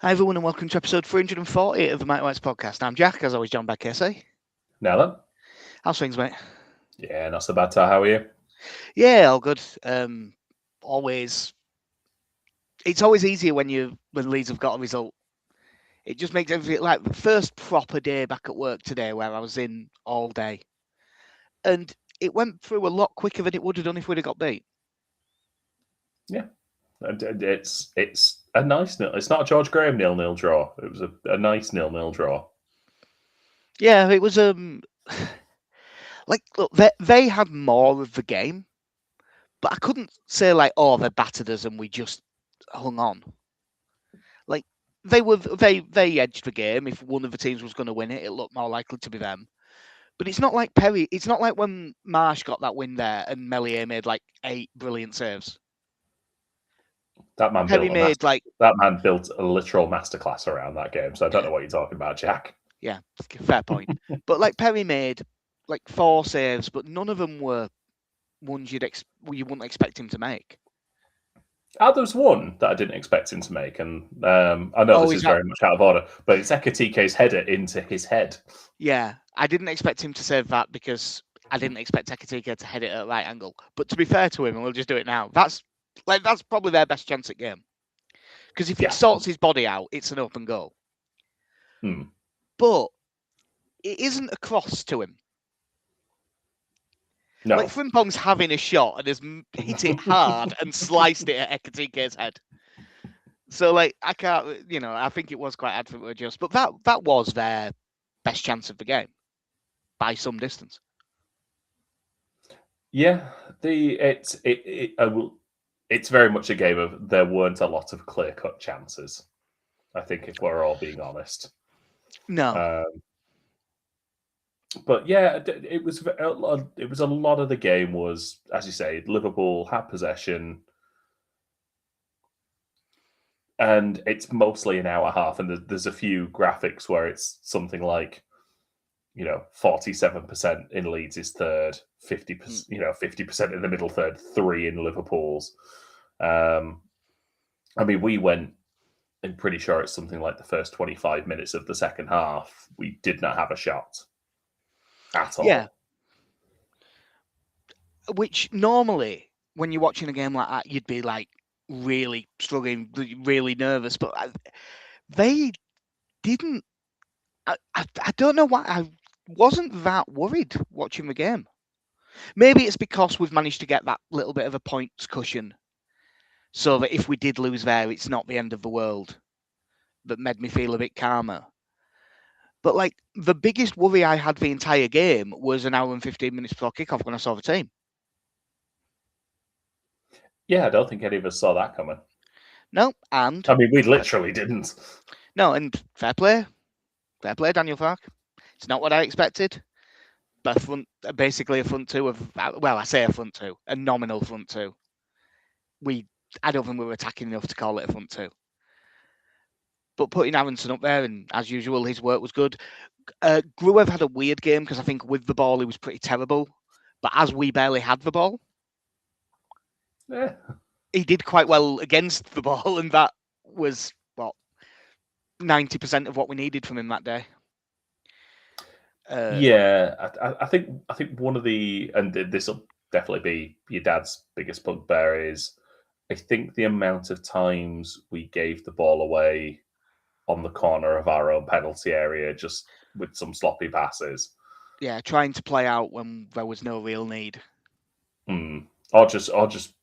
Hi everyone and welcome to episode 340 of the Man Utd podcast. I'm Jack, as always joined by Casey. Now then. How's things, mate? Yeah, not so bad, Tar. How are you? Yeah, all good. It's always easier when Leeds have got a result. It just makes everything like the first proper day back at work today where I was in all day. And it went through a lot quicker than it would have done if we'd have got beat. Yeah. It's a nice nil. It's not a George Graham 0-0 draw. It was a nice 0-0 draw. Yeah, it was look, they had more of the game, but I couldn't say they're battered us and we just hung on. Like they edged the game. If one of the teams was going to win it, it looked more likely to be them. But it's not like Perry. It's not like when Marsh got that win there and Melier made 8 brilliant saves. That man built a literal masterclass around that game. So I don't know what you're talking about, Jack. Yeah, fair point. But Perry made 4 saves, but none of them were ones you wouldn't expect him to make. There was one that I didn't expect him to make, and I know this is very much out of order, but it's Ekitike's header into his head. Yeah, I didn't expect him to save that because I didn't expect Ekitike to head it at a right angle. But to be fair to him, and we'll just do it now, that's probably their best chance at game. Because if he sorts his body out, it's an open goal. But it isn't a cross to him. No. Frimpong's having a shot and has hit it hard and sliced it at Ekitike's head. So I can't, I think it was quite hard for him to adjust. But that was their best chance of the game by some distance. Yeah, it's very much a game of there weren't a lot of clear-cut chances. I think if we're all being honest. No. But yeah, it was a lot of the game was, as you say, Liverpool had possession, and it's mostly an hour and a half, and there's a few graphics where it's something like, 47% in Leeds' third, 50%, 50% in the middle third, 3 in Liverpool's. We went. I'm pretty sure it's something like the first 25 minutes of the second half, we did not have a shot at all. Yeah. Which normally, when you're watching a game like that, you'd be really struggling, really nervous. But they didn't. I don't know why. I wasn't that worried watching the game. Maybe it's because we've managed to get that little bit of a points cushion, so that if we did lose there, it's not the end of the world. That made me feel a bit calmer. But the biggest worry I had the entire game was an hour and 15 minutes before kickoff when I saw the team. Yeah, I don't think any of us saw that coming. No, and we literally didn't. No, and fair play, Daniel Farke. It's not what I expected, but basically a front two of, well, I say a front two, a nominal front two. I don't think we were attacking enough to call it a front two. But putting Aronson up there, and as usual, his work was good. Gruev had a weird game because I think with the ball he was pretty terrible, but as we barely had the ball, he did quite well against the ball, and that was 90% of what we needed from him that day. I think one of the, and this will definitely be your dad's biggest bugbear, is I think the amount of times we gave the ball away on the corner of our own penalty area, just with some sloppy passes. Yeah, trying to play out when there was no real need. Or just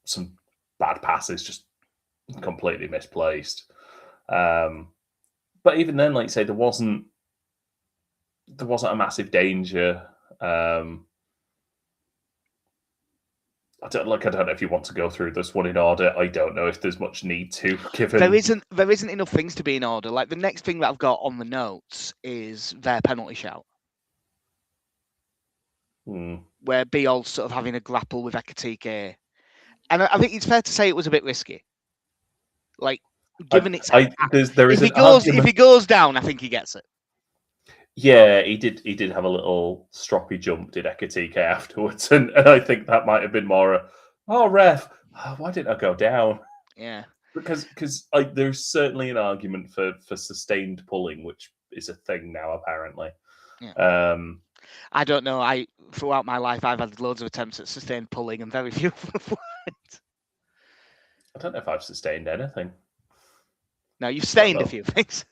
some bad passes, just completely misplaced. But even then, like you say, there wasn't a massive danger. I don't know if you want to go through this one in order. I don't know if there's much need to, given there isn't enough things to be in order. The next thing that I've got on the notes is their penalty shout, where Biol's sort of having a grapple with Ekitike, and I think it's fair to say it was a bit risky. Given if he goes down, I think he gets it. Yeah, he did have a little stroppy jump, did Ekitike afterwards, and I think that might have been more ref, why didn't I go down? Yeah. because like there's certainly an argument for sustained pulling, which is a thing now apparently. Yeah. Um, I don't know. Throughout my life, I've had loads of attempts at sustained pulling, and very few of them have worked. I don't know if I've sustained anything. Now you've Don't stained a know. few things.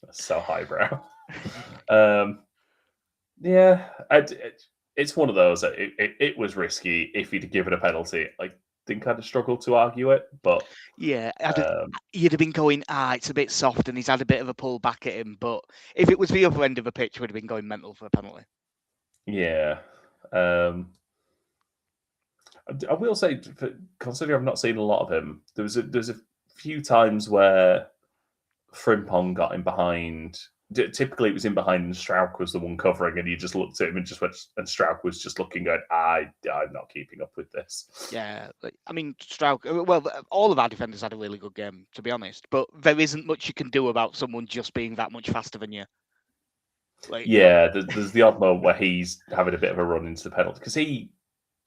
That's so highbrow. Yeah, it's one of those. It was risky. If he'd given a penalty, I think I'd have struggled to argue it. But Yeah, um, you'd have been going, it's a bit soft, and he's had a bit of a pull back at him. But if it was the other end of a pitch, would have been going mental for a penalty. yeah, I will say, considering I've not seen a lot of him, there's a few times where Frimpong got in behind. Typically, it was in behind, and Strauch was the one covering, and you just looked at him and just went. And Strauch was just looking, going, I'm not keeping up with this." Yeah, I mean, Strauch. Well, all of our defenders had a really good game, to be honest. But there isn't much you can do about someone just being that much faster than you. Like, Yeah, there's the odd moment where he's having a bit of a run into the penalty because he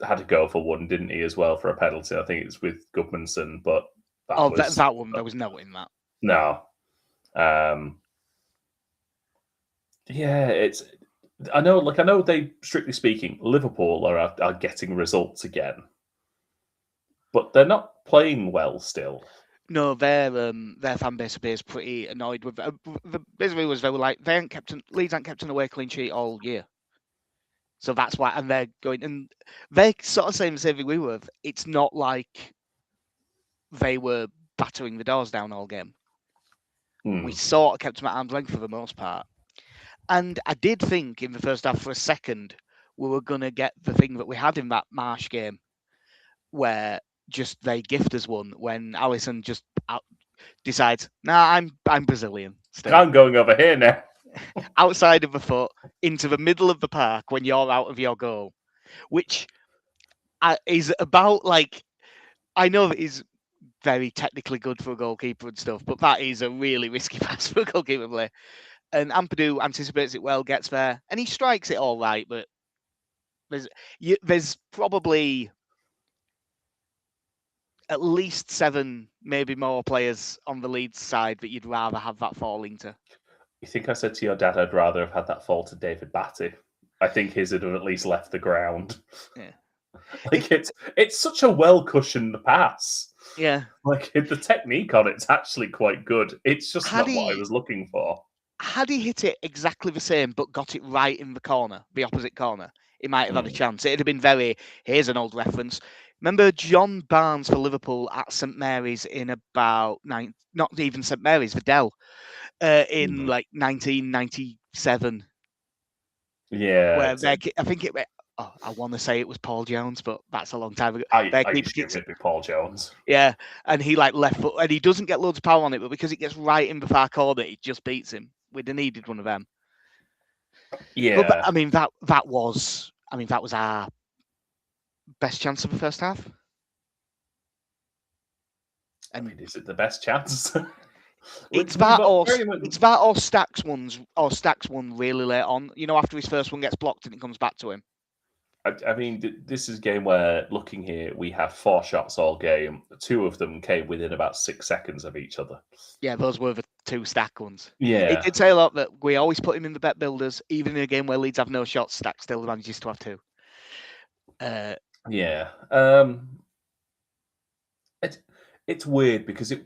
had to go for one, didn't he, as well for a penalty? I think it's with Gudmundsson, but that one, there was no in that. No. Yeah, it's. I know they, strictly speaking, Liverpool are getting results again, but they're not playing well still. No, their fan base appears pretty annoyed with. Basically, was they were like Leeds ain't kept an away clean sheet all year, so that's why. And they're going, and they're sort of saying the same thing we were. It's not like they were battering the doors down all game. We sort of kept them at arm's length for the most part. And I did think in the first half for a second we were going to get the thing that we had in that Marsh game where just they gift us one when Alisson just decides, I'm Brazilian still. I'm going over here now. Outside of the foot, into the middle of the park when you're out of your goal, which is about like, I know that is very technically good for a goalkeeper and stuff, but that is a really risky pass for a goalkeeper play. And Ampadu anticipates it well, gets there, and he strikes it all right. But there's probably at least 7, maybe more players on the Leeds side that you'd rather have that falling to. You think I said to your dad I'd rather have had that fall to David Batty? I think his had at least left the ground. Yeah, like it's such a well cushioned pass. Yeah, like the technique on it's actually quite good. It's just not what I was looking for. Had he hit it exactly the same but got it right in the corner, the opposite corner, he might have had a chance. It'd have been very. Here's an old reference. Remember John Barnes for Liverpool at St Mary's in about not even St Mary's, the Dell, in like 1997. Yeah, where I think it. Oh, I want to say it was Paul Jones, but that's a long time ago. I used to it'd be Paul Jones. Yeah, and he like left foot, and he doesn't get loads of power on it, but because it gets right in the far corner, it just beats him. We'd have needed one of them. Yeah, but I mean that was our best chance of the first half. And I mean, is it the best chance? It's that or Stacks one really late on. You know, after his first one gets blocked and it comes back to him. I mean, this is a game where, looking here, we have 4 shots all game. 2 of them came within about 6 seconds of each other. Yeah, those were the 2 Stack ones. Yeah. It did say a lot that we always put him in the bet builders, even in a game where Leeds have no shots, Stack still manages to have 2. Yeah. It's weird because it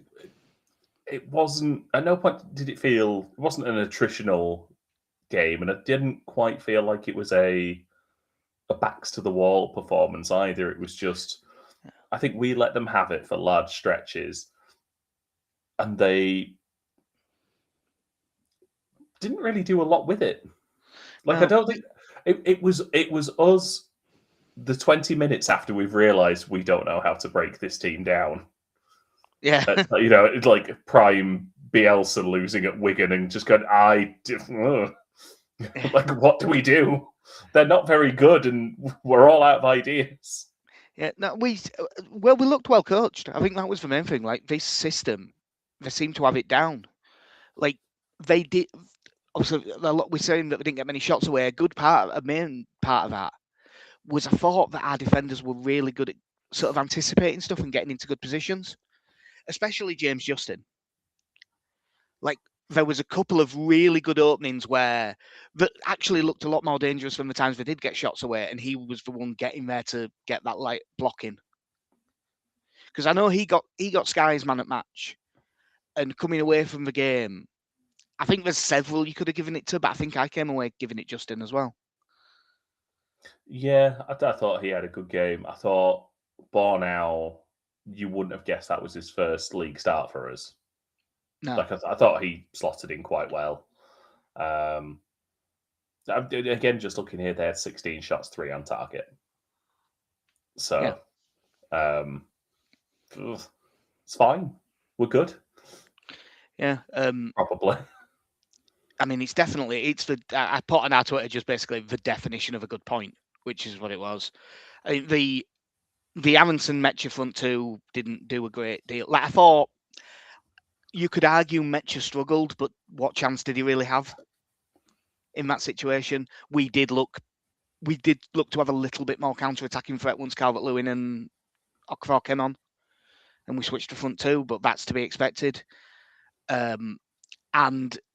wasn't, at no point did it feel, it wasn't an attritional game, and it didn't quite feel like it was a backs to the wall performance either. It was just, I think we let them have it for large stretches, and they didn't really do a lot with it. Like, I don't think it was us the 20 minutes after we've realised we don't know how to break this team down. Yeah. It's like prime Bielsa losing at Wigan and just going, like, what do we do? They're not very good, and we're all out of ideas. Yeah, no, we looked well coached. I think that was the main thing. Like, this system, they seem to have it down. Like, they did. Obviously, we're saying that we didn't get many shots away. A main part of that was I thought that our defenders were really good at sort of anticipating stuff and getting into good positions, especially James Justin. Like, there was a couple of really good openings where that actually looked a lot more dangerous than the times they did get shots away, and he was the one getting there to get that light blocking. Because I know he got Sky's man at match, and coming away from the game, I think there's several you could have given it to, but I think I came away giving it Justin as well. Yeah, I thought he had a good game. I thought Bornau, you wouldn't have guessed that was his first league start for us. No, Like I thought he slotted in quite well. Again, just looking here, they had 16 shots, 3 on target. yeah, So it's fine. We're good, yeah. probably. I mean, it's the I put on our Twitter just basically the definition of a good point, which is what it was. I mean, the Aronson Metcha front two didn't do a great deal. Like, I thought you could argue Metcha struggled, but what chance did he really have in that situation? We did look to have a little bit more counter-attacking threat once Calvert-Lewin and Okafor came on, and we switched to front two, but that's to be expected. And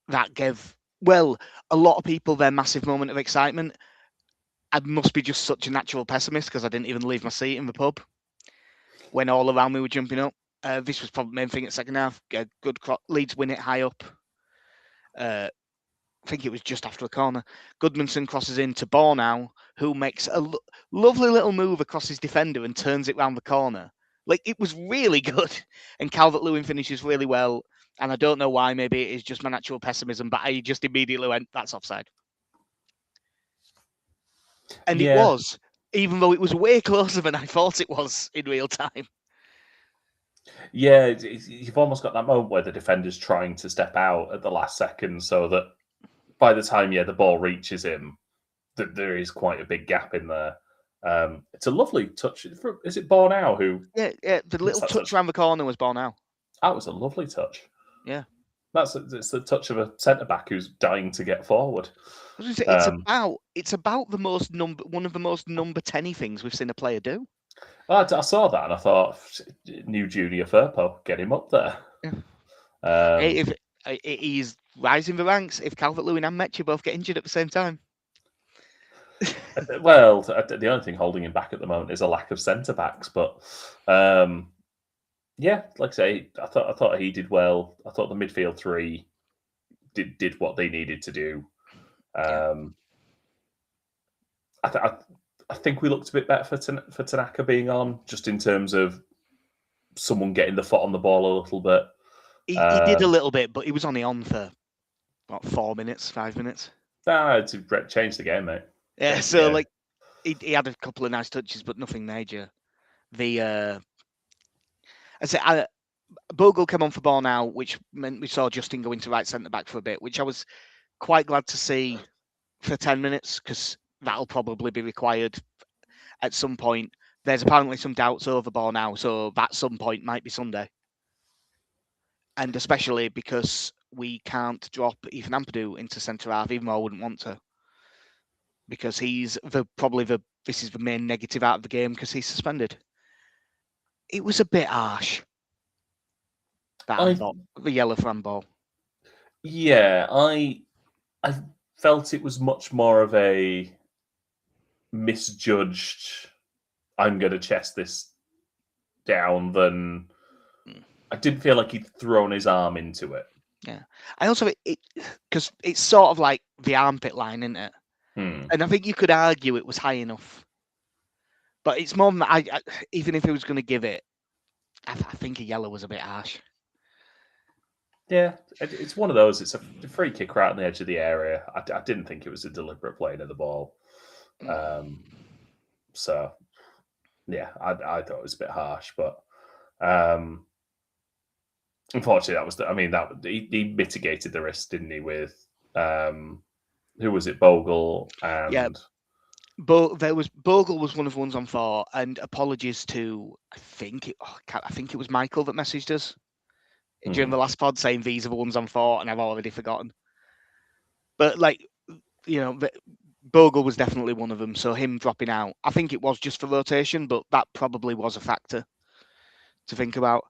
that gave, well, a lot of people their massive moment of excitement. I must be just such a natural pessimist because I didn't even leave my seat in the pub when all around me were jumping up. This was probably the main thing at second half. Good Leeds win it high up. I think it was just after a corner. Goodmanson crosses into Bornau, who makes a lovely little move across his defender and turns it round the corner. Like, it was really good. And Calvert-Lewin finishes really well. And I don't know why. Maybe it is just my natural pessimism, but I just immediately went, that's offside. And it Yeah, was, even though it was way closer than I thought it was in real time. yeah. You've almost got that moment where the defender's trying to step out at the last second, so that by the time the ball reaches him, there is quite a big gap in there. It's a lovely touch. Is it Bornau who? Yeah. The little touch around the corner was Bornau. That was a lovely touch. Yeah. It's the touch of a centre back who's dying to get forward. I was gonna say, it's about one of the most number 10-y things we've seen a player do. I saw that and I thought, new junior Firpo, get him up there. Yeah. Hey, if he's rising the ranks, if Calvert-Lewin and Metcha both get injured at the same time. Well, the only thing holding him back at the moment is a lack of centre backs. But yeah, like I say, I thought he did well. I thought the midfield three did what they needed to do. I think we looked a bit better for Tanaka being on, just in terms of someone getting the foot on the ball a little bit. He did a little bit, but he was only on for what, 4 minutes, 5 minutes. To change the game, mate. Yeah, so like he had a couple of nice touches, but nothing major. I said Bogle came on for ball now, which meant we saw Justin go into right centre back for a bit, which I was quite glad to see for 10 minutes because that'll probably be required at some point. There's apparently some doubts over ball now, so that some point might be Sunday. And especially because we can't drop Ethan Ampadu into centre half, even though I wouldn't want to. Because he's this is the main negative out of the game because he's suspended. It was a bit harsh. I thought the yellow for handball. Yeah, I felt it was much more of a misjudged. I'm going to chest this down than I didn't feel like he'd thrown his arm into it. Yeah, I also because it's sort of like the armpit line, isn't it? And I think you could argue it was high enough, but it's more than that. Even if he was going to give it, I think a yellow was a bit harsh. Yeah, it's one of those. It's a free kick right on the edge of the area. I didn't think it was a deliberate playing of the ball. So, yeah, I thought it was a bit harsh, but unfortunately, that was he mitigated the risk, didn't he? With who was it, Bogle and Bogle was one of the ones on 4, and apologies to I think it was Michael that messaged us during the last pod saying these are the ones on 4, and I've already forgotten. But Bogle was definitely one of them. So him dropping out, I think it was just for rotation, but that probably was a factor to think about.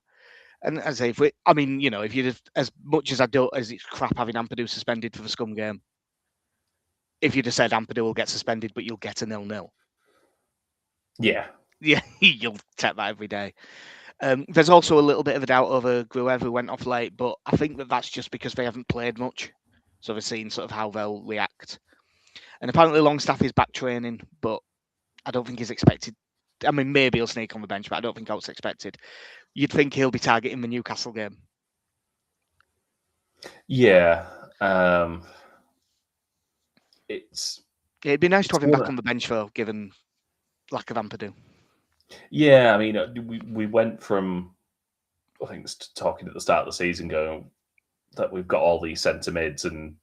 And as if we, I mean, if you'd have, as much as I don't, as it's crap having Ampadu suspended for the Scum game, if you'd have said Ampadu will get suspended, but you'll get a 0-0. Yeah. Yeah, you'll take that every day. There's also a little bit of a doubt over Gruev, who went off late, but I think that's just because they haven't played much. So they're seeing sort of how they'll react. And apparently Longstaff is back training, but I don't think he's expected. I mean, maybe he'll sneak on the bench, but I don't think that's expected. You'd think he'll be targeting the Newcastle game. Yeah. It'd be nice to have him back on the bench, though, given lack of Ampadu. Yeah, I mean, we went from, I think, talking at the start of the season, going that we've got all these centre mids and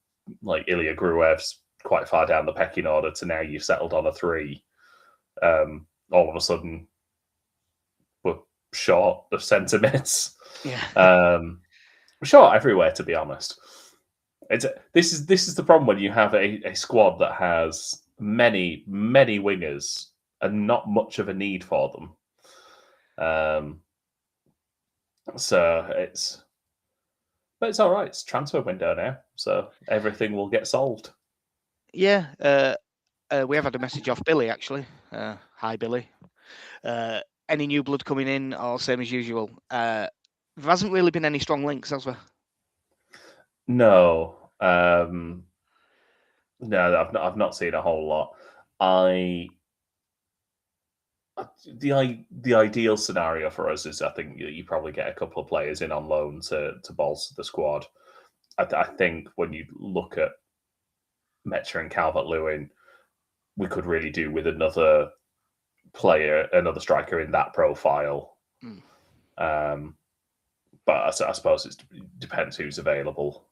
like Ilya Gruev's quite far down the pecking order, to now you've settled on a 3. All of a sudden, we're short of centre mids. Yeah. We're short everywhere, to be honest. This is the problem when you have a squad that has many wingers and not much of a need for them. So but it's all right. It's transfer window now, so everything will get solved. Yeah. We have had a message off Billy, actually. Hi, Billy. Any new blood coming in, or same as usual? There hasn't really been any strong links, has there? No. No, I've not seen a whole lot. The ideal scenario for us is, I think, you probably get a couple of players in on loan to bolster the squad. I think when you look at Metcher and Calvert-Lewin, we could really do with another player, another striker in that profile. But I suppose it depends who's available.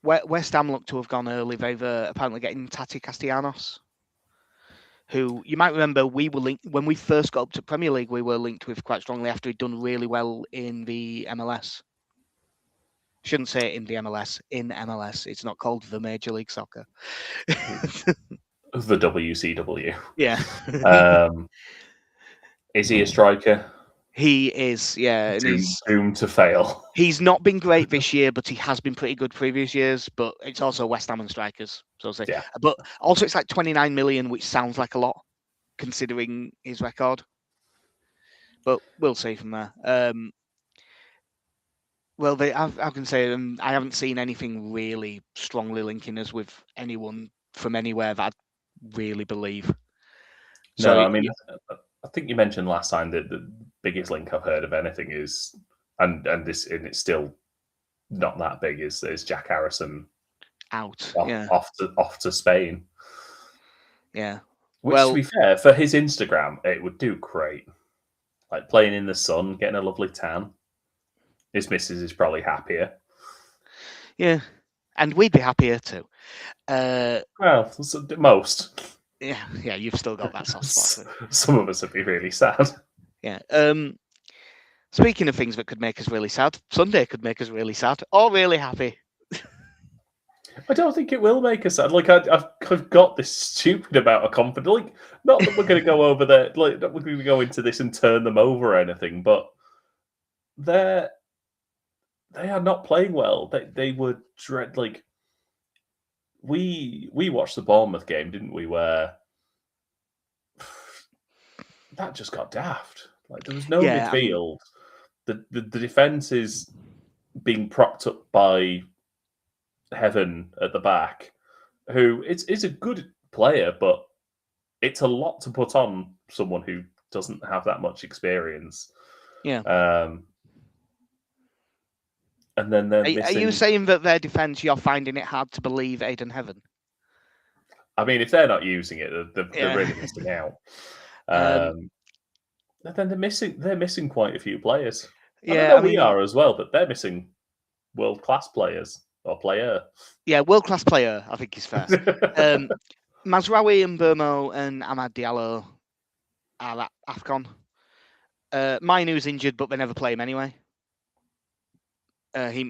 West Ham look to have gone early. They've apparently getting Tati Castellanos, who you might remember we were linked when we first got up to Premier League. We were linked with quite strongly after he'd done really well in the MLS. Shouldn't say it in the MLS. In MLS, it's not called the Major League Soccer. The WCW. Yeah. Is he a striker? He is, yeah. And he's doomed to fail. He's not been great this year, but he has been pretty good previous years. But it's also West Ham and strikers. So I'll say. Yeah. But also it's like 29 million, which sounds like a lot considering his record. But we'll see from there. Well, I can say I haven't seen anything really strongly linking us with anyone from anywhere that I really believe. So, I mean, I think you mentioned last time that the biggest link I've heard of anything is, and it's still not that big, is Jack Harrison out, off to Spain. Yeah. Which, to be fair, for his Instagram, it would do great. Like playing in the sun, getting a lovely tan. His missus is probably happier. Yeah, and we'd be happier too. Well, most. Yeah, you've still got that soft spot. Some of us would be really sad. Yeah. Speaking of things that could make us really sad, Sunday could make us really sad or really happy. I don't think it will make us sad. Like I've got this stupid amount of confidence. Like, not that we're going to go over there. Like, not we're going to go into this and turn them over or anything. But they are not playing well. They were dread. Like we watched the Bournemouth game, didn't we? Where that just got daft. Like there was no midfield. I mean, the defense is being propped up by Heaven at the back, who is a good player, but it's a lot to put on someone who doesn't have that much experience. Yeah. And then they're missing... Are you saying that their defence, you're finding it hard to believe Aiden Heaven? I mean, if they're not using it, they're really missing out. Then they're missing quite a few players. I mean, we are as well, but they're missing world-class players or player. Yeah, world-class player, I think is fair. Mazraoui and Burmo and Amad Diallo are at AFCON. Mainu's injured, but they never play him anyway. He's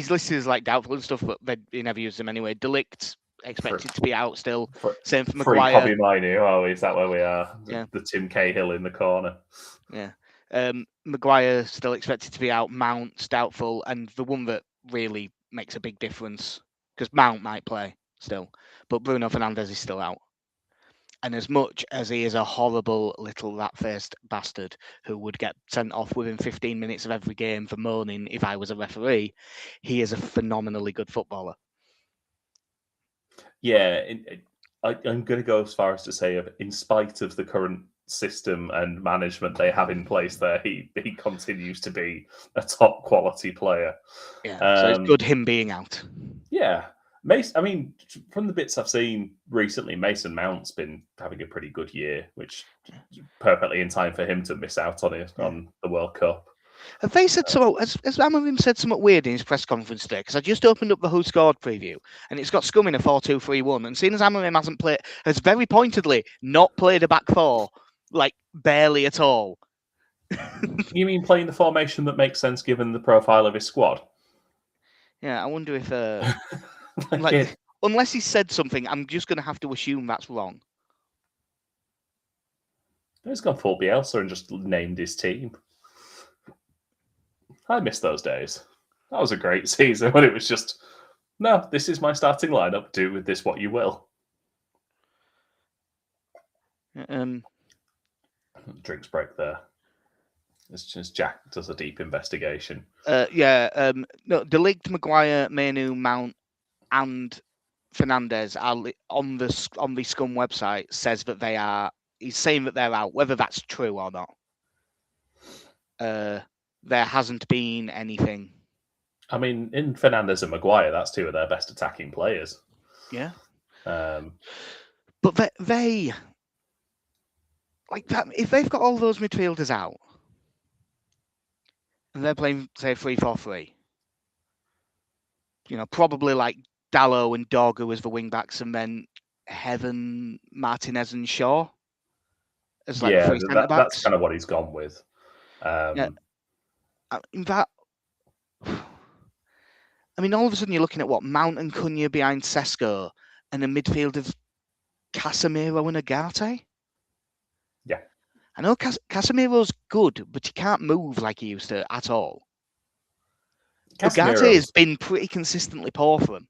listed as like doubtful and stuff, but he never used him anyway. Delict expected to be out still. Same for Free Maguire. Kobe Mainu. Oh, is that where we are? Yeah. The Tim Cahill in the corner. Yeah. Maguire still expected to be out. Mount's doubtful, and the one that really makes a big difference, because Mount might play still, but Bruno Fernandes is still out. And as much as he is a horrible little rat-faced bastard who would get sent off within 15 minutes of every game for moaning if I was a referee, he is a phenomenally good footballer. Yeah, I'm going to go as far as to say, in spite of the current system and management they have in place there, he continues to be a top quality player. Yeah, so it's good him being out. Yeah. Mason, I mean, from the bits I've seen recently, Mason Mount's been having a pretty good year, which is perfectly in time for him to miss out on it on the World Cup. Have they said something? Has Amorim said something weird in his press conference today? Because I just opened up the Who Scored preview, and it's got Scum in a 4-2-3-1. And seeing as Amorim has very pointedly not played a back four, like barely at all. You mean playing the formation that makes sense given the profile of his squad? Yeah, I wonder if unless he said something, I'm just going to have to assume that's wrong. He's gone full Bielsa and just named his team. I miss those days. That was a great season when it was just, no, this is my starting lineup. Do with this what you will. Drinks break there. It's just Jack does a deep investigation. No, De Ligt, Maguire, Manu, Mount, and Fernandes are on the Scum website says that he's saying that they're out. Whether that's true or not, there hasn't been anything. I mean, in Fernandes and Maguire, that's two of their best attacking players. Yeah. But they like that. If they've got all those midfielders out and they're playing, say, 3-4-3, probably like Dallo and Dorgu as the wing backs, and then Heaven, Martinez, and Shaw as like the three centre backs. That's kind of what he's gone with. In that, I mean, all of a sudden you're looking at what Mount and Cunha behind Sesko, and a midfield of Casemiro and Agate. Yeah, I know Casemiro's good, but he can't move like he used to at all. Agate has been pretty consistently poor for him.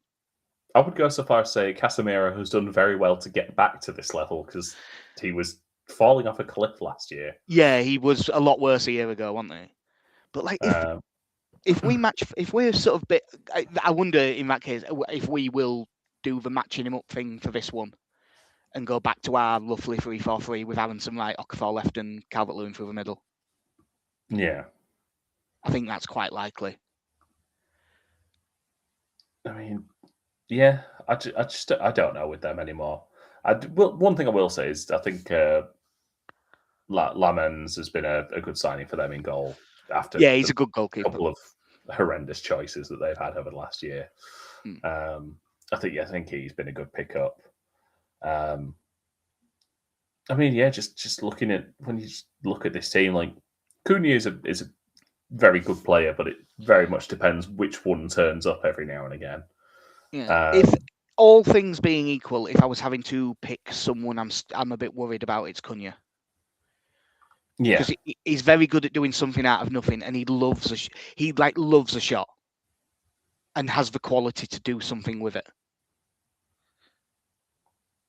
I would go so far as to say Casemiro has done very well to get back to this level because he was falling off a cliff last year. Yeah, he was a lot worse a year ago, wasn't he? But like, if we're sort of bit, I wonder in that case if we will do the matching him up thing for this one and go back to our roughly 3-4-3 with Aronson right, Okafor left, and Calvert-Lewin through the middle. Yeah, I think that's quite likely. I mean, yeah, I don't know with them anymore. One thing I will say is I think Lamens has been a good signing for them in goal after he's a good goalkeeper. A couple of horrendous choices that they've had over the last year. I think he's been a good pickup. I mean, yeah, just looking at when you look at this team, like Cunha is a very good player, but it very much depends which one turns up every now and again. Yeah. If all things being equal, if I was having to pick someone I'm a bit worried about, it's Cunha. Yeah, because he's very good at doing something out of nothing, and he loves a shot, and has the quality to do something with it.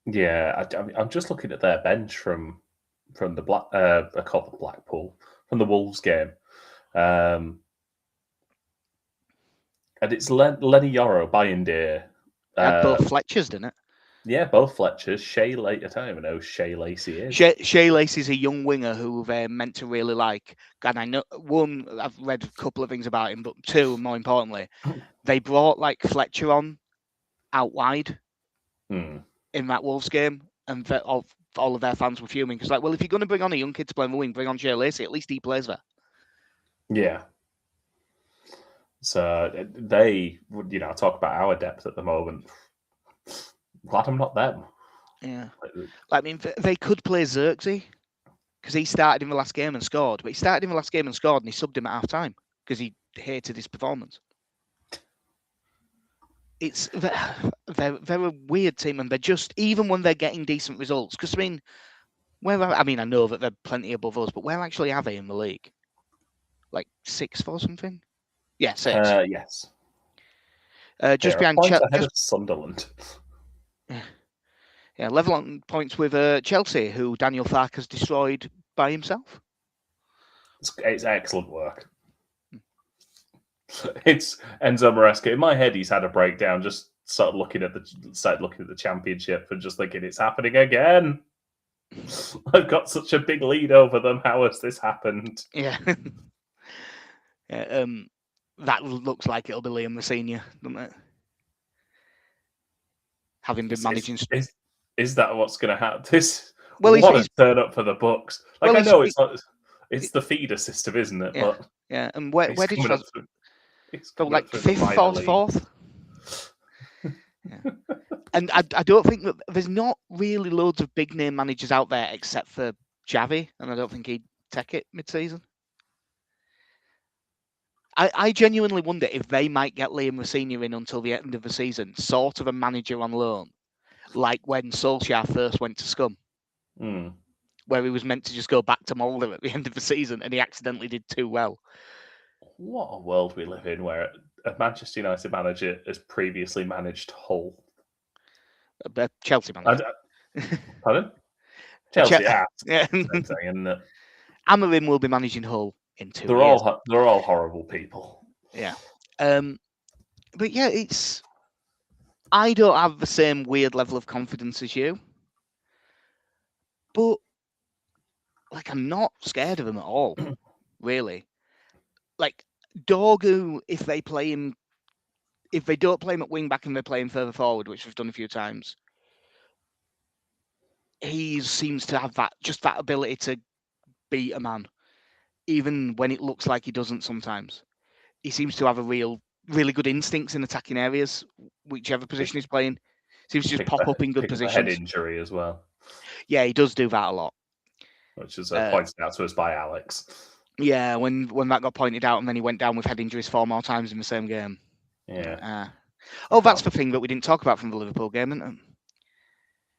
Yeah, I'm just looking at their bench from the Blackpool, from the Wolves game, and it's Lenny Yoro, Bayindir. Both Fletchers, didn't it? Yeah, both Fletchers. Shay Lacey, I don't even know who Shay Lacey is. Shay Lacey's a young winger who they're meant to really like. And I know, one, I've read a couple of things about him, but two, more importantly, they brought like Fletcher on out wide in that Wolves game, and all of their fans were fuming because, like, well, if you're going to bring on a young kid to play in the wing, bring on Shay Lacey. At least he plays there. Yeah. So they would, talk about our depth at the moment. Glad I'm not them. Yeah. I mean, they could play Xerxes because he started in the last game and scored. But he started in the last game and scored, and he subbed him at half time because he hated his performance. It's they're a weird team, and they're just, even when they're getting decent results. Because I mean, I know that they're plenty above us, but where actually are they in the league? Like sixth or something? Yeah, sixth. Yes. Just They're a behind point ahead of Sunderland. yeah, level on points with Chelsea, who Daniel Farke has destroyed by himself. It's excellent work. It's Enzo Maresca. In my head, he's had a breakdown. Just started looking at the championship and just thinking, it's happening again. I've got such a big lead over them. How has this happened? Yeah. Yeah, that looks like it'll be Liam the senior, doesn't it? Having been managing. Is that what's going to happen? Well, What a turn up for the Bucks. Like, well, I know it's not. It's the feeder system, isn't it? Yeah, But yeah. And where did coming up so like through the fifth minor or league. fourth? Yeah. And I don't think that there's not really loads of big name managers out there except for Javi, and I don't think he'd take it mid-season. I genuinely wonder if they might get Liam Rosenior in until the end of the season, sort of a manager on loan, like when Solskjaer first went to Scum, where he was meant to just go back to Molde at the end of the season, and he accidentally did too well. What a world we live in, where a Manchester United manager has previously managed Hull. Chelsea manager. Pardon? Chelsea, yeah. Same thing, isn't it? Amorim will be managing Hull in 2 they're years. They're all horrible people. Yeah. But yeah, I don't have the same weird level of confidence as you. But like, I'm not scared of him at all, really. Like, Dorgu, if they don't play him at wing back and they play him further forward, which we've done a few times, he seems to have that ability to beat a man, even when it looks like he doesn't sometimes. He seems to have a really good instincts in attacking areas, whichever position he's playing. Seems to just pop up in good positions. Head injury as well. Yeah, he does do that a lot. Which is pointed out to us by Alex. Yeah, when that got pointed out, and then he went down with head injuries 4 more times in the same game. Yeah. That's the thing that we didn't talk about from the Liverpool game, isn't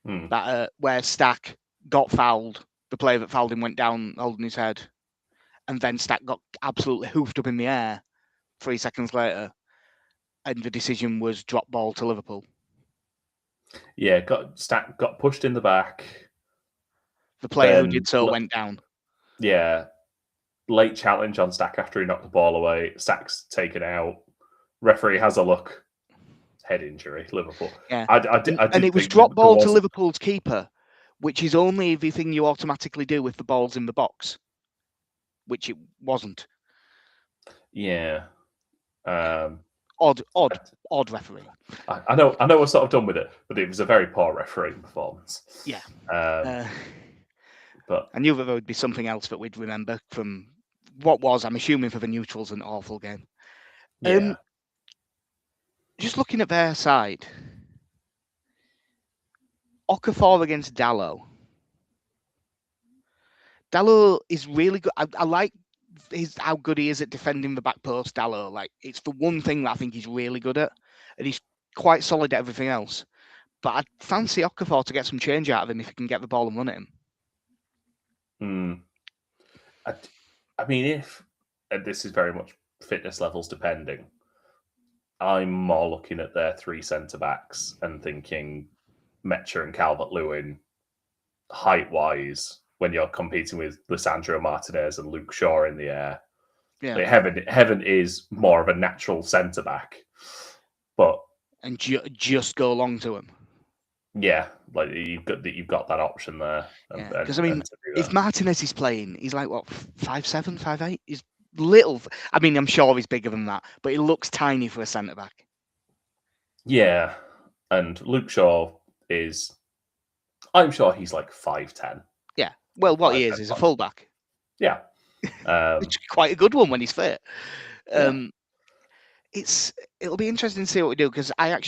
it? That where Stack got fouled, the player that fouled him went down holding his head, and then Stack got absolutely hoofed up in the air 3 seconds later, and the decision was drop ball to Liverpool. Yeah, Stack got pushed in the back. The player who did so went down. Yeah. Late challenge on Stack after he knocked the ball away. Stack's taken out. Referee has a look. Head injury, Liverpool. Yeah. And it was drop ball to Liverpool's keeper, which is only the thing you automatically do with the balls in the box, which it wasn't. Yeah. Odd referee. I know we're sort of done with it, but it was a very poor refereeing performance. Yeah. But I knew that there would be something else that we'd remember from what was, I'm assuming, for the neutrals, an awful game. Yeah. Just looking at their side, Okafor against Dalot. Dalot is really good. I like how good he is at defending the back post, Dalot. Like, it's the one thing that I think he's really good at, and he's quite solid at everything else. But I'd fancy Okafor to get some change out of him if he can get the ball and run at him. I mean, and this is very much fitness levels depending, I'm more looking at their 3 centre-backs and thinking Metcher and Calvert-Lewin, height-wise, when you're competing with Lisandro Martinez and Luke Shaw in the air. Yeah. Like, Heaven is more of a natural centre-back. And just go along to him. Yeah, like you've got that option there. Because if Martinez is playing, he's like what, 5'7", 5'8"? He's little. I mean, I'm sure he's bigger than that, but he looks tiny for a centre back. Yeah, and Luke Shaw I'm sure he's like 5'10". Yeah, well, what he is a fullback. Yeah, which is quite a good one when he's fit. It'll be interesting to see what we do, because I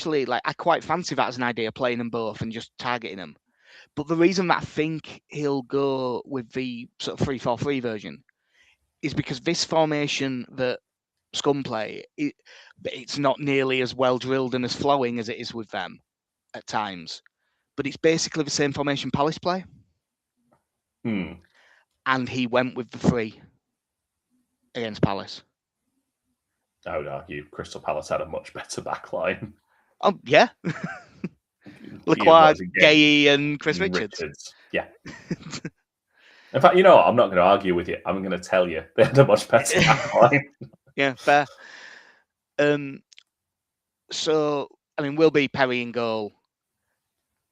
quite fancy that as an idea, playing them both and just targeting them. But the reason that I think he'll go with the sort of 3-4-3 version is because this formation that scum play, it's not nearly as well drilled and as flowing as it is with them at times. But it's basically the same formation Palace play. And he went with the 3 against Palace. I would argue Crystal Palace had a much better back line. Oh, yeah. Lacroix, Gay, and Chris Richards. Yeah. In fact, you know what? I'm not going to argue with you. I'm going to tell you they had a much better back line. Yeah, fair. So, I mean, will be Perry in goal.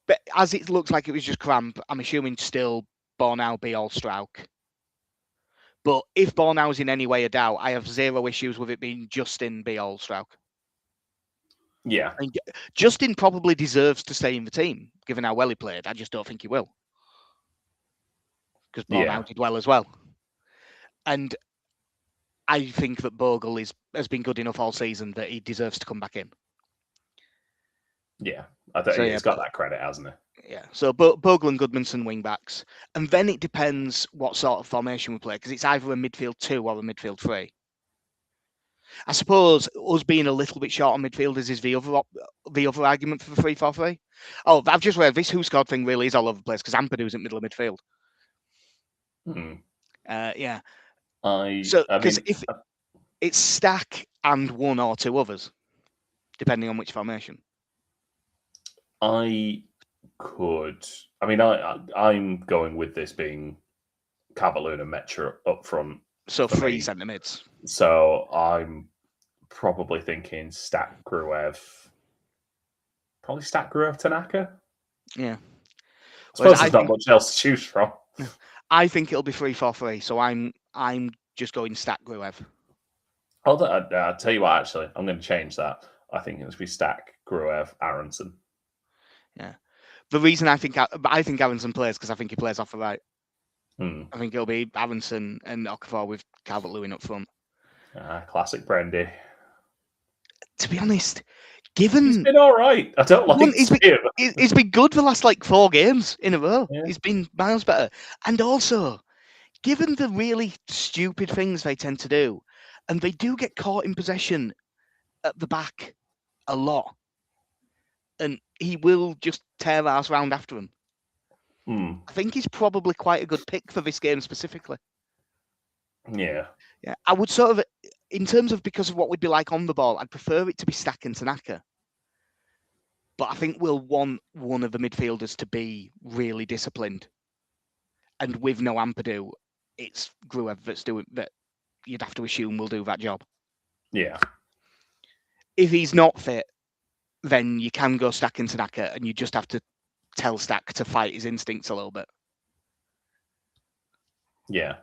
But as it looks like it was just cramp, I'm assuming still Bornau be all Strauch. But if Bornau's in any way a doubt, I have zero issues with it being Justin be all Strauch. Yeah. I mean, Justin probably deserves to stay in the team, given how well he played. I just don't think he will. Because Bornau did well as well. And I think that Bogle has been good enough all season that he deserves to come back in. Yeah. I think he's got that credit, hasn't he? Yeah. So Bogle and Goodmanson wing backs. And then it depends what sort of formation we play, because it's either a midfield 2 or a midfield 3. I suppose us being a little bit short on midfielders is the other argument for the 3-4-3. Oh, I've just read this who scored thing really is all over the place because Ampadu's in middle of midfield. Yeah. Because if it's Stack and 1 or 2 others, depending on which formation. I'm going with this being Calvert-Lewin and Metra up front. So 3 centre mids. So I'm probably thinking Stack Gruev. Probably Stack Gruev Tanaka. Yeah. I suppose there's not much else to choose from. I think it'll be 3-4-3. So I'm just going Stack Gruev. I'll tell you what, actually, I'm going to change that. I think it'll be Stack Gruev Aronson. Yeah. The reason I think Aronson plays because I think he plays off the right. I think it'll be Aronson and Okafor with Calvert-Lewin up front. Classic Brendy. To be honest, given he's been all right. I don't like him. He's been good for the last 4 games in a row. Yeah. He's been miles better. And also, given the really stupid things they tend to do, and they do get caught in possession at the back a lot, and he will just tear ass round after them. I think he's probably quite a good pick for this game specifically. Yeah. Yeah. I would sort of, in terms of because of what we'd be like on the ball, I'd prefer it to be Stack and Tanaka. But I think we'll want one of the midfielders to be really disciplined. And with no Ampadu, it's Gruev that's doing that. You'd have to assume will do that job. Yeah. If he's not fit, then you can go Stack and Tanaka, and you just have to tell Stack to fight his instincts a little bit. Yeah.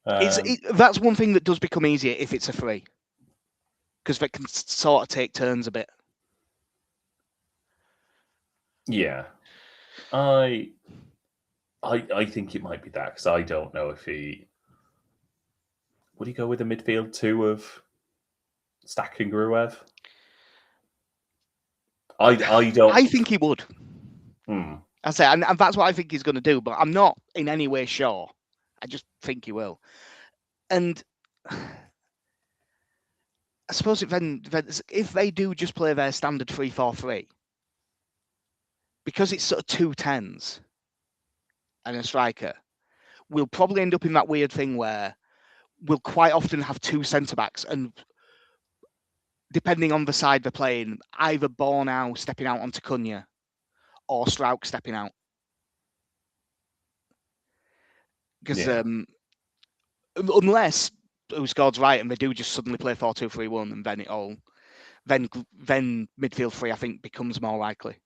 That's one thing that does become easier if it's a 3. Because they can sort of take turns a bit. Yeah. I think it might be that, because I don't know if he... Would he go with a midfield 2 of Stack and Gruev? I don't... I think he would. I say, and that's what I think he's going to do, but I'm not in any way sure. I just think he will. And I suppose if they do just play their standard 3-4-3, because it's sort of 2 10s and a striker, we'll probably end up in that weird thing where we'll quite often have 2 centre-backs, and depending on the side they're playing, either Bornau stepping out onto Cunha or Strauch stepping out. Because unless who scored's right and they do just suddenly play 4-2-3-1, and then midfield 3 I think becomes more likely.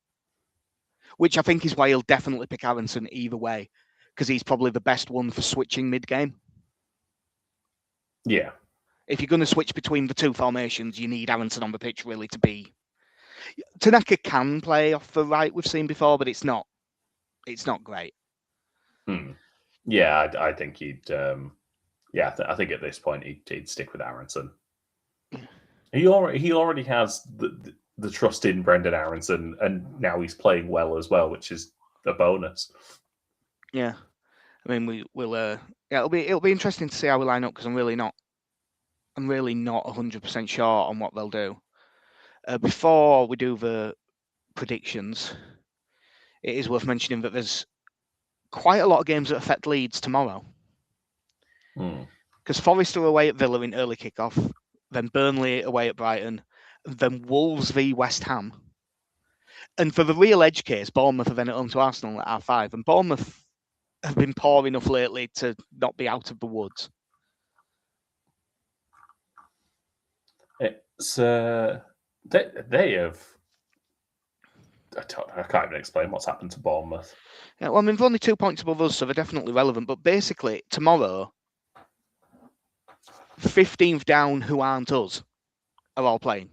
Which I think is why he'll definitely pick Aronson either way, because he's probably the best one for switching mid-game. Yeah. If you're going to switch between the 2 formations, you need Aronson on the pitch really to be. Tanaka can play off the right, we've seen before, but it's not great. Yeah, I think he'd. I think at this point he'd stick with Aronson. He already has the trust in Brendan Aronson, and now he's playing well as well, which is a bonus. Yeah, I mean we'll it'll be interesting to see how we line up, because I'm really not I'm really not 100% sure on what they'll do. Before we do the predictions, it is worth mentioning that there's quite a lot of games that affect Leeds tomorrow. Because Forest are away at Villa in early kickoff, then Burnley away at Brighton, then Wolves v West Ham. And for the real edge case, Bournemouth are then at home to Arsenal at R5. And Bournemouth have been poor enough lately to not be out of the woods. It's they have. I can't even explain what's happened to Bournemouth. Yeah, well, I mean, they're only 2 points above us, so they're definitely relevant. But basically, tomorrow, 15th down who aren't us are all playing.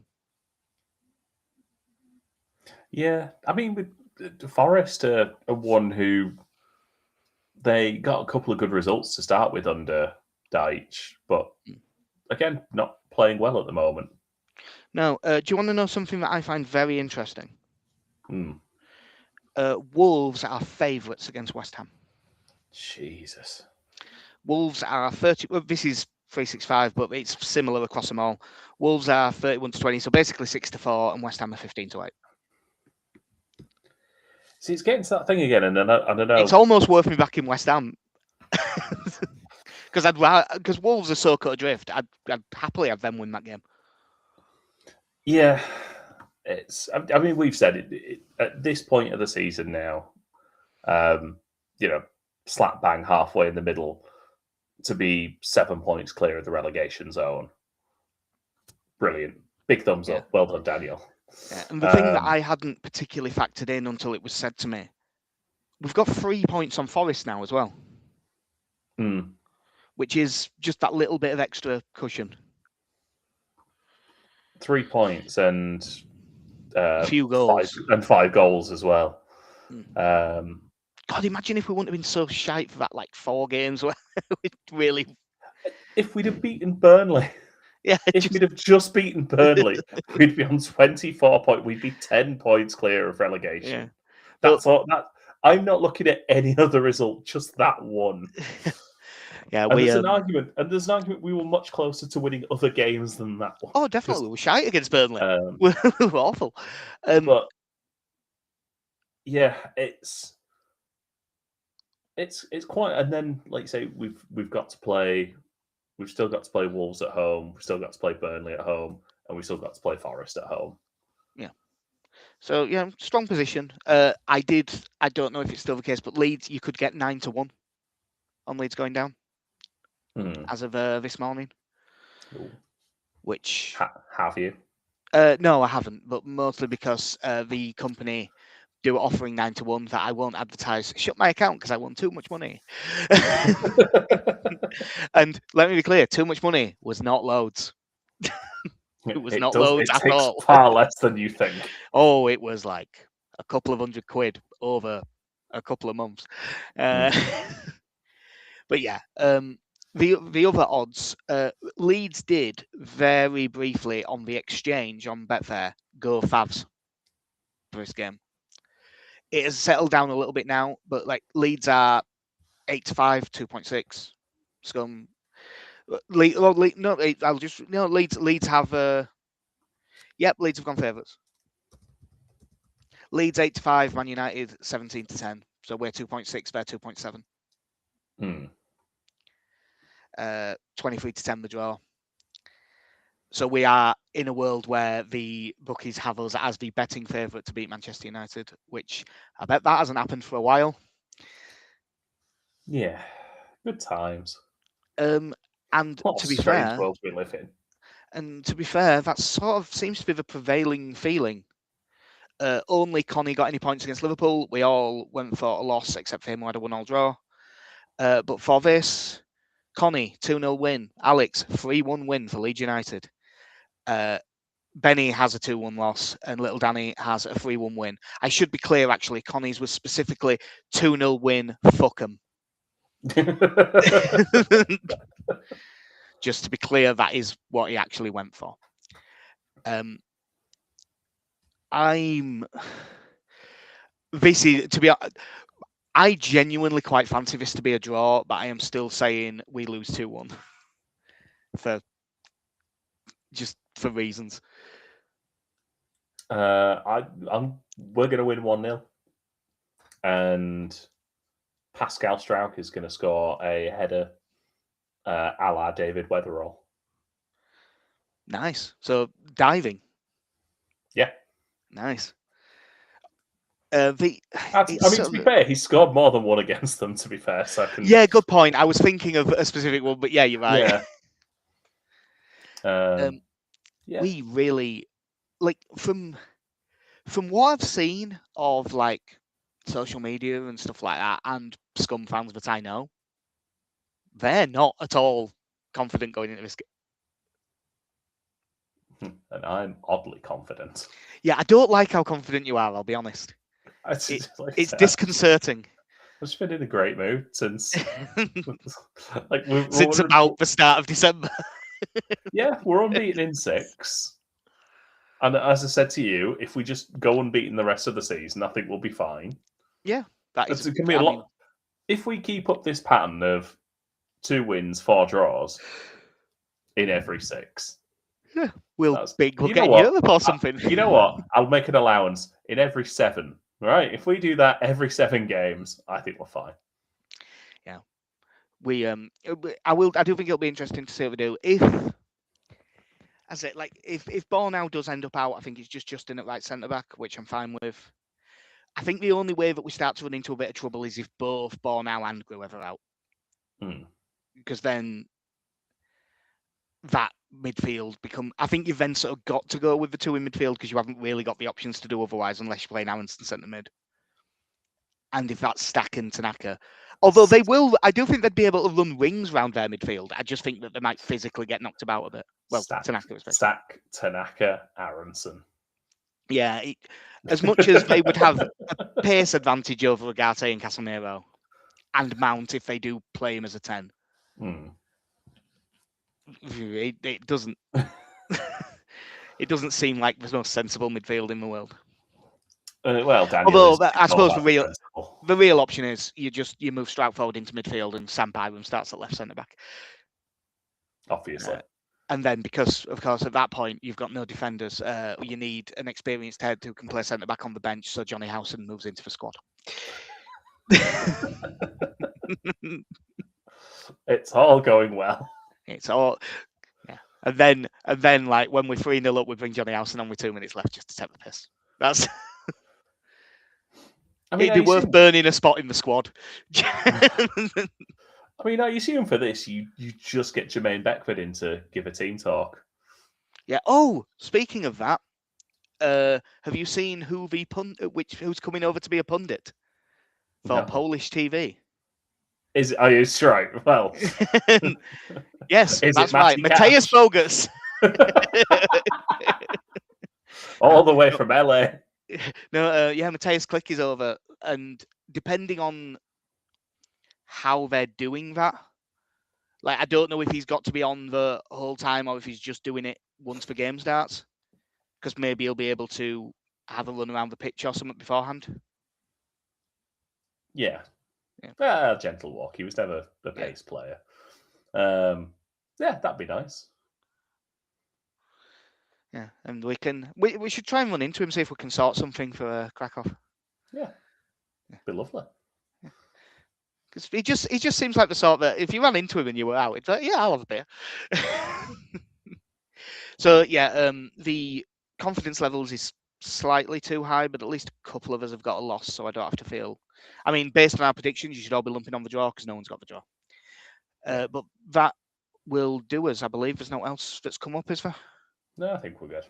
Yeah, I mean, with Forest are one who they got a couple of good results to start with under Deitch, but again, not playing well at the moment. Now, do you want to know something that I find very interesting? Hmm. Wolves are favourites against West Ham. Jesus. Wolves are 30. Well, this is 365, but it's similar across them all. Wolves are 31-20, so basically 6-4, and West Ham are 15-8. See, it's getting to that thing again, and I don't know. It's almost worth me back in West Ham because Wolves are so cut adrift. I'd happily have them win that game. Yeah, it's. I mean, we've said it at this point of the season now. Slap bang halfway in the middle to be 7 points clear of the relegation zone. Brilliant. Big thumbs up. Well done, Daniel. Yeah. And the thing that I hadn't particularly factored in until it was said to me, we've got 3 points on Forest now as well, which is just that little bit of extra cushion. 3 points and a few goals. 5 goals as well. God, imagine if we wouldn't have been so shite for that 4 games where we'd really. If we'd have beaten Burnley. Yeah. If we'd have just beaten Burnley, we'd be on 24 points. We'd be 10 points clear of relegation. Yeah. That's all. I'm not looking at any other result, just that one. Yeah, there's an argument. And there's an argument we were much closer to winning other games than that one. Oh, definitely. We were shite against Burnley. We were awful. But yeah, it's quite. And then, like you say, we've got to play. We've still got to play Wolves at home. We've still got to play Burnley at home, and we've still got to play Forest at home. Yeah. So yeah, strong position. I don't know if it's still the case, but Leeds, you could get 9-1 on Leeds going down as of this morning. Ooh. Which have you? No, I haven't, but mostly because the company do offering 9-1 that I won't advertise. Shut my account because I won too much money. And let me be clear, too much money was not loads. It was not loads at all. Far less than you think. Oh, it was like a couple of £100 over a couple of months. But yeah, the other odds, Leeds did very briefly on the exchange on Betfair go Favs for this game. It has settled down a little bit now, but Leeds are 8-5, 2.6. Scum. Leeds have. Leeds have gone favourites. Leeds 8-5, Man United 17-10. So we're 2.6, they're 2.7. 23-10 the draw. So we are in a world where the bookies have us as the betting favourite to beat Manchester United, which I bet that hasn't happened for a while. Yeah, good times. And to be fair, world we live in. And to be fair, that sort of seems to be the prevailing feeling. Only Connie got any points against Liverpool. We all went for a loss, except for him who had a 1-1 draw. But for this, Connie 2-0 win. Alex 3-1 win for Leeds United. Benny has a 2-1 loss, and Little Danny has a 3-1 win. I should be clear, actually. Connie's was specifically 2-0 win. Fuck 'em. Just to be clear, that is what he actually went for. I genuinely quite fancy this to be a draw, but I am still saying we lose 2-1 for just for reasons. We're going to win 1-0. And Pascal Struijk is going to score a header a la David Weatherall. Nice. So diving. Yeah. Nice. To be fair, he scored more than one against them, to be fair. So yeah, good point. I was thinking of a specific one, but yeah, you're right. Yeah. We really, like, from what I've seen of, like, social media and stuff like that, and Scum fans that I know, they're not at all confident going into this game. And I'm oddly confident. Yeah, I don't like how confident you are, I'll be honest. It's disconcerting. I've just been in a great mood since since about the start of December. Yeah, we're unbeaten in 6. And as I said to you, if we just go unbeaten the rest of the season, I think we'll be fine. Yeah, that is. It can be a lot. If we keep up this pattern of 2 wins, 4 draws in every 6, yeah, we'll get Europe or something. You know what? I'll make an allowance in every 7. Right? If we do that every 7 games, I think we're fine. Yeah, I do think it'll be interesting to see what we do. If Bornau does end up out, I think it's just Justin at right centre back, which I'm fine with. I think the only way that we start to run into a bit of trouble is if both Bornau and Gruever are out. Because then that midfield I think you've then sort of got to go with the 2 in midfield because you haven't really got the options to do otherwise unless you're playing Aronson centre mid. And if that's Stack and Tanaka, although I do think they'd be able to run rings around their midfield. I just think that they might physically get knocked about a bit. Well, Tanaka especially. Stack, Tanaka, Aronson. Yeah, as much as they would have a pace advantage over Agate and Casemiro, and Mount if they do play him as a 10. It doesn't. It doesn't seem like the most sensible midfield in the world. Although I suppose the real option is you move Struijk forward into midfield and Sam Byram starts at left centre back. Obviously. And then because, of course, at that point, you've got no defenders. You need an experienced head who can play centre back on the bench. So Johnny Howson moves into the squad. It's all going well. It's all, yeah. And then like when we're 3-0 up, we bring Johnny Howson on with 2 minutes left just to take the piss. That's. It'd be worth burning a spot in the squad. I mean, are you assuming for this, you just get Jermaine Beckford in to give a team talk? Yeah. Oh, speaking of that, have you seen who's coming over to be a pundit for Polish TV? Are you right? Well, yes, that's right. Mateusz Bogus. All the way from LA. No, Mateusz Klich is over, and depending on how they're doing that, like I don't know if he's got to be on the whole time or if he's just doing it once the game starts, because maybe he'll be able to have a run around the pitch or something beforehand. Yeah. Gentle walk. He was never the pace player. Yeah, that'd be nice. Yeah, and we should try and run into him, see if we can sort something for Krakow. Yeah, be lovely. Because he just seems like the sort that if you ran into him and you were out, it's like, yeah, I'll have a beer. So yeah, the confidence levels is slightly too high, but at least a couple of us have got a loss, so I don't have to feel. I mean, based on our predictions, you should all be lumping on the draw because no one's got the draw. But that will do us. I believe there's no else that's come up, is there? No, I think we're good.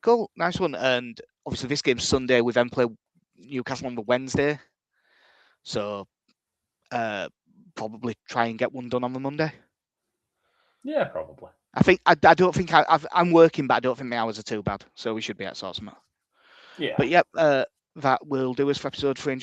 Cool, nice one. And obviously this game's Sunday. We then play Newcastle on the Wednesday. So probably try and get one done on the Monday. Yeah, probably. I don't think I'm working, but I don't think the hours are too bad. So we should be at sort of. Yeah. But yep, that will do us for episode 300.